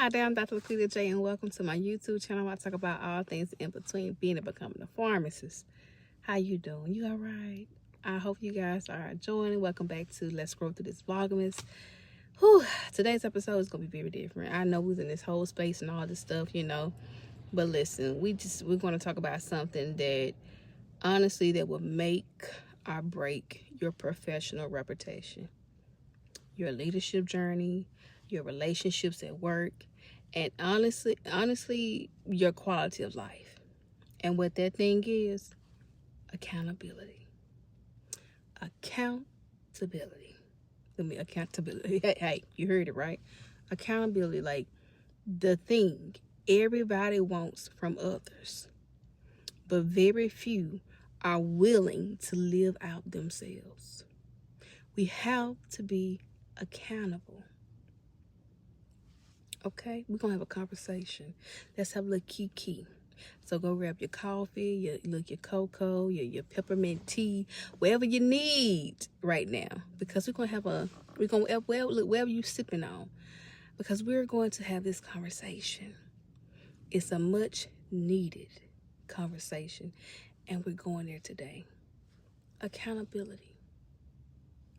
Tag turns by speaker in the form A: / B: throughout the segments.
A: Hi there, I'm Dr. LaQuita J, and welcome to my YouTube channel where I talk about all things in between being and becoming a pharmacist. How you doing? You all right? I hope you guys are enjoying it. Welcome back to Let's Grow Through This Vlogmas. Whew, today's episode is going to be very different. I know we was in this whole space and all this stuff, but listen, we're going to talk about something that honestly that will make or break your professional reputation, your leadership journey, your relationships at work, and honestly, your quality of life. And what that thing is, accountability. Accountability. Accountability. Hey, you heard it right. Accountability, like the thing everybody wants from others, but very few are willing to live out themselves. We have to be accountable. Okay, we're gonna have a conversation. Let's have a little kiki. So go grab your coffee, your cocoa, your peppermint tea, whatever you need right now, because wherever you sipping on, because we're going to have this conversation. It's a much needed conversation, and we're going there today. Accountability.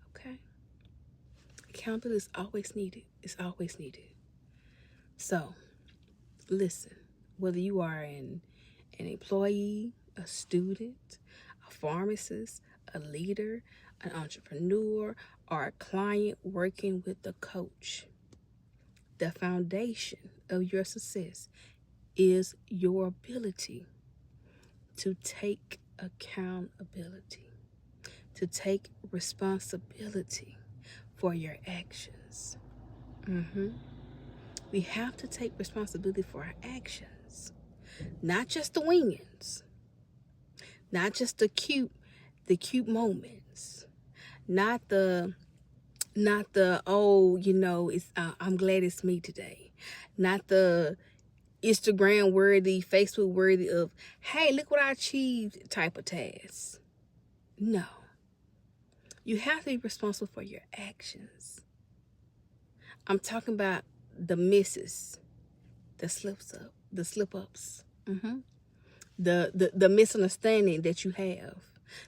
A: Okay, accountability is always needed. It's always needed. So, listen, whether you are an employee, a student, a pharmacist, a leader, an entrepreneur, or a client working with a coach, the foundation of your success is your ability to take accountability, to take responsibility for your actions. We have to take responsibility for our actions, not just the wins, not just the cute moments, not the it's I'm glad it's me today, not the Instagram worthy, Facebook worthy of, hey, look what I achieved type of tasks. No, you have to be responsible for your actions. I'm talking about the misses, the slip ups, the misunderstanding that you have,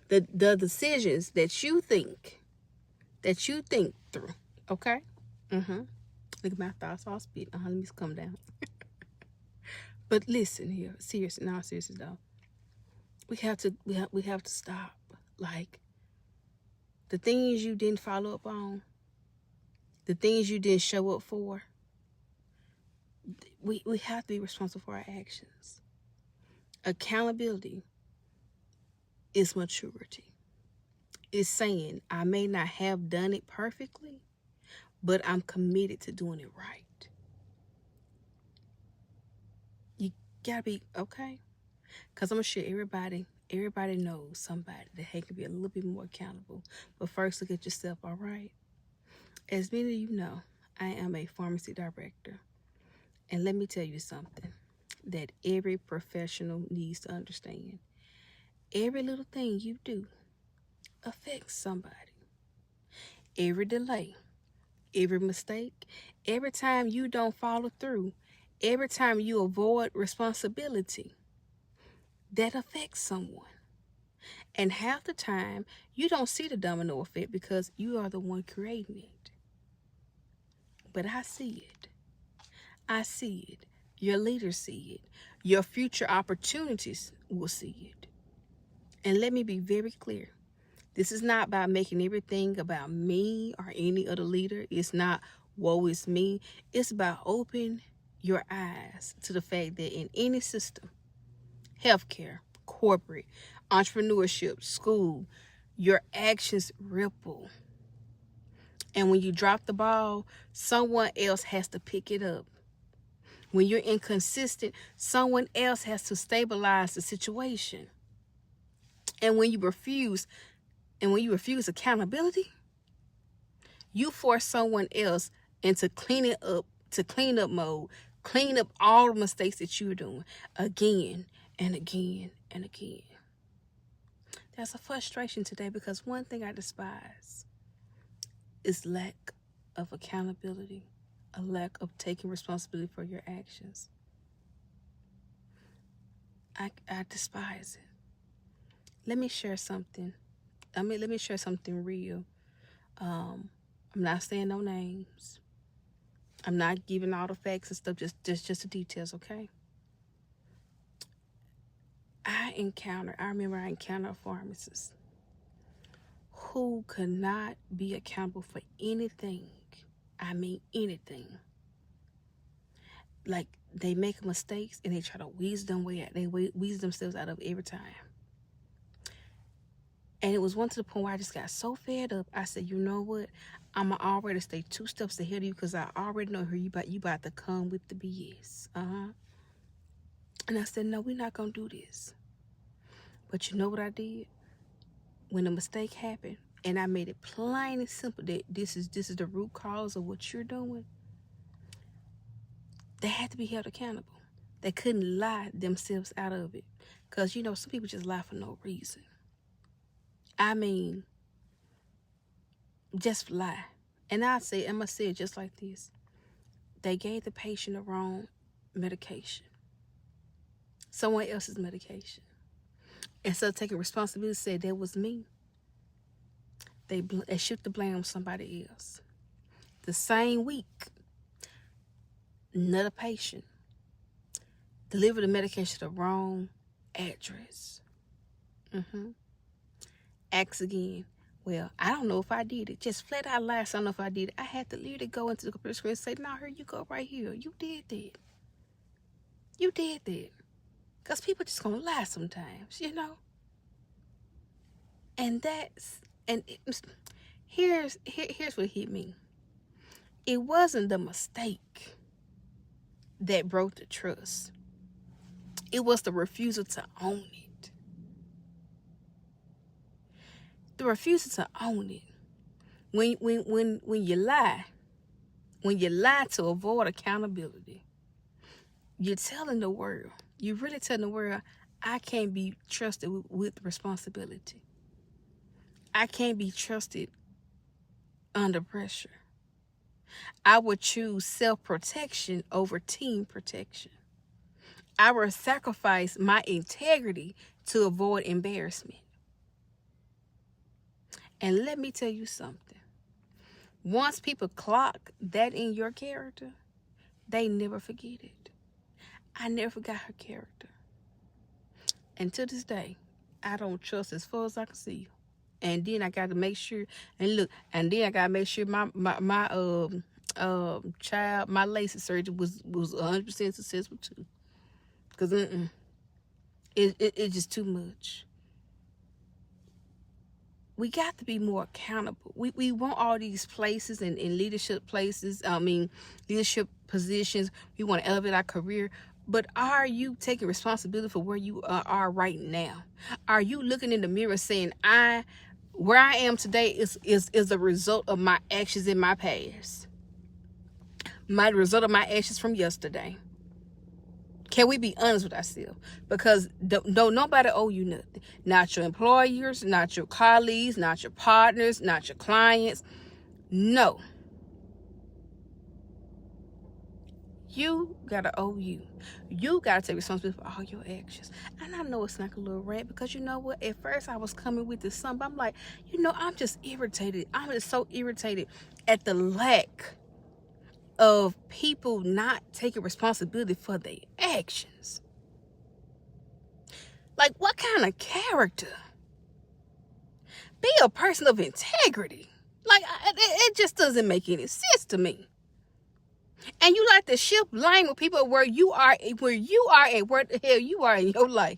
A: the decisions that you think through. Okay. Look at my thoughts all spit. Let me come down. But listen here, seriously though, we have to stop. Like, the things you didn't follow up on, the things you didn't show up for. We have to be responsible for our actions. Accountability is maturity. It's saying, I may not have done it perfectly, but I'm committed to doing it right. You gotta be, okay? Because I'm sure everybody knows somebody that they can be a little bit more accountable. But first, look at yourself, all right? As many of you know, I am a pharmacy director. And let me tell you something that every professional needs to understand. Every little thing you do affects somebody. Every delay, every mistake, every time you don't follow through, every time you avoid responsibility, that affects someone. And half the time, you don't see the domino effect because you are the one creating it. But I see it. I see it. Your leaders see it. Your future opportunities will see it. And let me be very clear. This is not about making everything about me or any other leader. It's not, woe is me. It's about opening your eyes to the fact that in any system, healthcare, corporate, entrepreneurship, school, your actions ripple. And when you drop the ball, someone else has to pick it up. When you're inconsistent, someone else has to stabilize the situation. And when you refuse accountability, you force someone else into clean up mode, clean up all the mistakes that you're doing again and again and again. There's a frustration today because one thing I despise is lack of accountability a lack of taking responsibility for your actions. I despise it. Let me share something. Let me share something real. I'm not saying no names. I'm not giving all the facts and stuff, just the details, okay? I remember I encountered a pharmacist who could not be accountable for anything. I mean anything. Like, they make mistakes and they try to weasel themselves out of it every time. And it was one to the point where I just got so fed up. I said, you know what? I'm already stay 2 steps ahead of you because I already know who you about to come with the BS. And I said, no, we're not going to do this. But you know what I did? When a mistake happened, and I made it plain and simple that this is the root cause of what you're doing, they had to be held accountable. They couldn't lie themselves out of it. Because, you know, some people just lie for no reason. I mean, just lie. And I'm going to say it just like this. They gave the patient the wrong medication. Someone else's medication. Instead of taking responsibility, said that was me. They shift the blame on somebody else. The same week, another patient delivered the medication to the wrong address. Ask again. Well, I don't know if I did it. Just flat out lie. I don't know if I did it. I had to literally go into the computer screen and say, no, here you go right here. You did that. You did that. Because people just going to lie sometimes, you know. Here's what hit me. It wasn't the mistake that broke the trust. It was the refusal to own it. The refusal to own it. When you lie to avoid accountability, you're telling the world, you're really telling the world, I can't be trusted with responsibility. I can't be trusted under pressure. I would choose self-protection over team protection. I would sacrifice my integrity to avoid embarrassment. And let me tell you something. Once people clock that in your character, they never forget it. I never forgot her character. And to this day, I don't trust as far as I can see. And then I got to make sure, and look, and then I got to make sure my child, my LASIK surgery was 100% successful too. Because it's just too much. We got to be more accountable. We want all these places and leadership places, leadership positions. We want to elevate our career. But are you taking responsibility for where you are right now? Are you looking in the mirror saying, where I am today is a result of my actions in my past? My result of my actions from yesterday. Can we be honest with ourselves? Because don't nobody owe you nothing. Not your employers, not your colleagues, not your partners, not your clients. No. You gotta owe you. You gotta take responsibility for all your actions. And I know it's like a little rant because you know what? At first I was coming with this something. I'm like, I'm just irritated. I'm just so irritated at the lack of people not taking responsibility for their actions. Like, what kind of character? Be a person of integrity. Like, it just doesn't make any sense to me. And you like to shift blame with people where you are and where the hell you are in your life.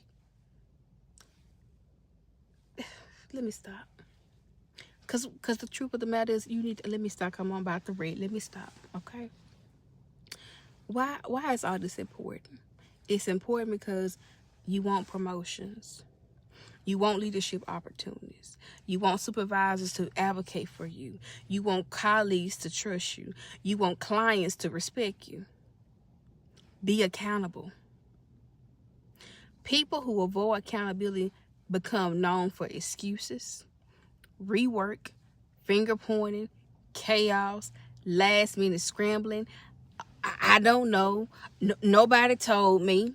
A: Let me stop. Cause the truth of the matter is, you need to let me stop. Come on, about the red. Let me stop. Okay. Why is all this important? It's important because you want promotions. You want leadership opportunities. You want supervisors to advocate for you. You want colleagues to trust you. You want clients to respect you. Be accountable. People who avoid accountability become known for excuses, rework, finger pointing, chaos, last minute scrambling, I don't know. Nobody told me.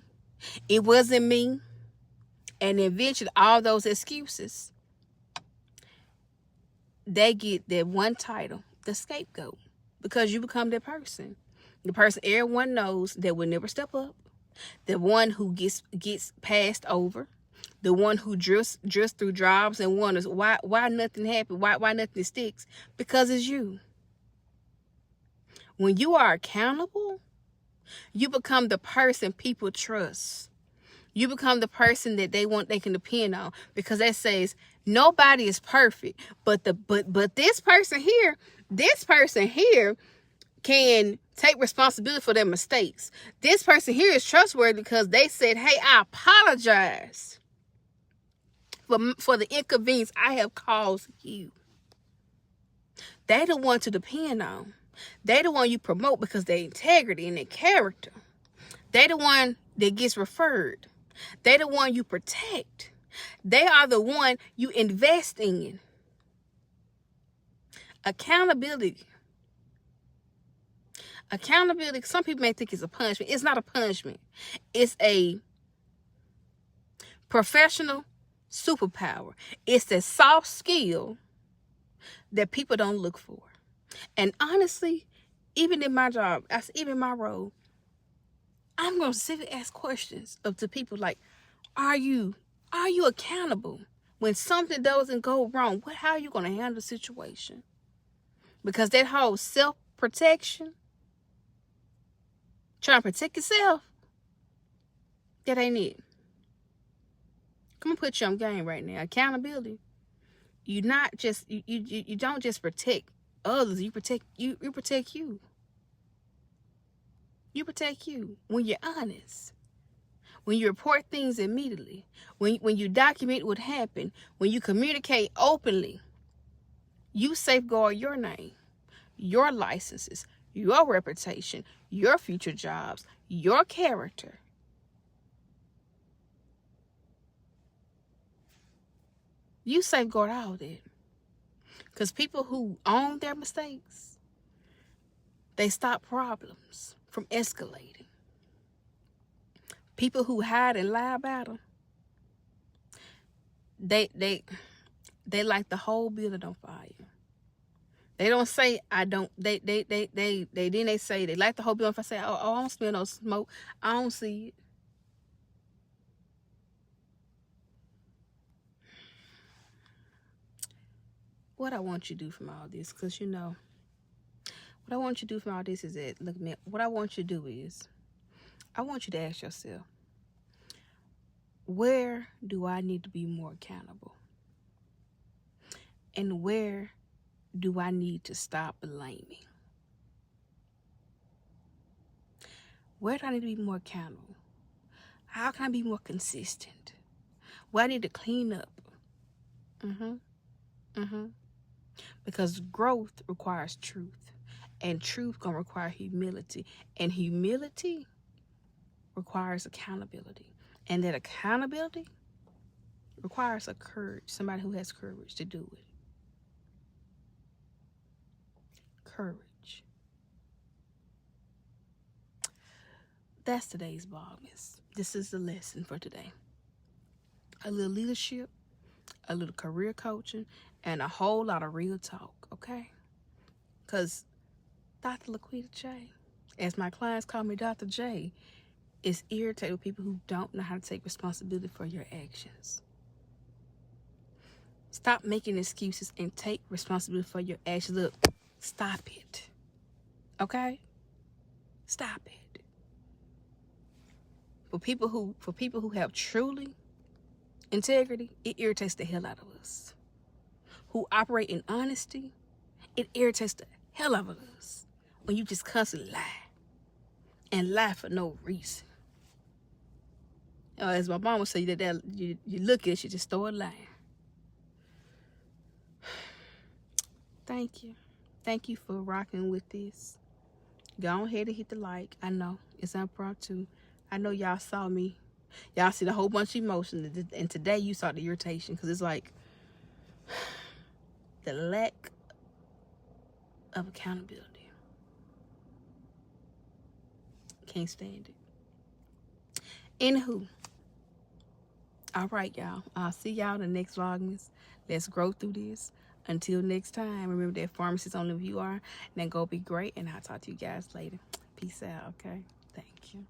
A: It wasn't me. And eventually, all those excuses, they get that one title, the scapegoat, because you become that person. The person everyone knows that will never step up, the one who gets passed over, the one who drifts through jobs and wonders why nothing happened, why nothing sticks, because it's you. When you are accountable, you become the person people trust. You become the person that they can depend on, because that says nobody is perfect, but this person here can take responsibility for their mistakes. This person here is trustworthy because they said, "Hey, I apologize for the inconvenience I have caused you." They the one to depend on. They the one you promote because their integrity and their character. They the one that gets referred. They the one you protect. They are the one you invest in. Accountability. Accountability, some people may think it's a punishment. It's not a punishment. It's a professional superpower. It's a soft skill that people don't look for. And honestly, even in my job, even my role, I'm going to sit and ask questions to people like, are you accountable? When something doesn't go wrong, how are you going to handle the situation? Because that whole self-protection, trying to protect yourself, that ain't it. Come on, put you on game right now. Accountability. You don't just protect others. You protect you. You protect you. You protect you when you're honest. When you report things immediately. When you document what happened. When you communicate openly. You safeguard your name, your licenses, your reputation, your future jobs, your character. You safeguard all that. Because people who own their mistakes, they stop problems from escalating. People who hide and lie about them, they light the whole building on fire. They don't say I don't. They say they light the whole building. If I say, oh, I don't smell no smoke, I don't see it. What I want you to do from all this, because what I want you to do from all this is that, look, man, what I want you to do is, I want you to ask yourself, where do I need to be more accountable? And where do I need to stop blaming? Where do I need to be more accountable? How can I be more consistent? Where I need to clean up? Because growth requires truth. And truth gonna require humility. And humility requires accountability. And that accountability requires somebody who has courage to do it. Courage. That's today's Vlogmas. This is the lesson for today. A little leadership, a little career coaching, and a whole lot of real talk, okay? Because Dr. LaQuita J, as my clients call me Dr. J, is irritated with people who don't know how to take responsibility for your actions. Stop making excuses and take responsibility for your actions. Look, stop it. Okay? Stop it. For people who have truly integrity, it irritates the hell out of us. Who operate in honesty, it irritates the hell out of us when you just constantly lie. And lie for no reason. As my mom would say, that you look at it, you just start lying. Thank you. Thank you for rocking with this. Go ahead and hit the like. I know it's impromptu. I know y'all saw me. Y'all seen a whole bunch of emotion. And today you saw the irritation. Because it's like the lack of accountability. Can't stand it. Anywho, all right, y'all. I'll see y'all in the next Vlogmas. Let's grow through this. Until next time, remember that Pharmacist on the view are. Then go be great, and I'll talk to you guys later. Peace out, okay? Thank you.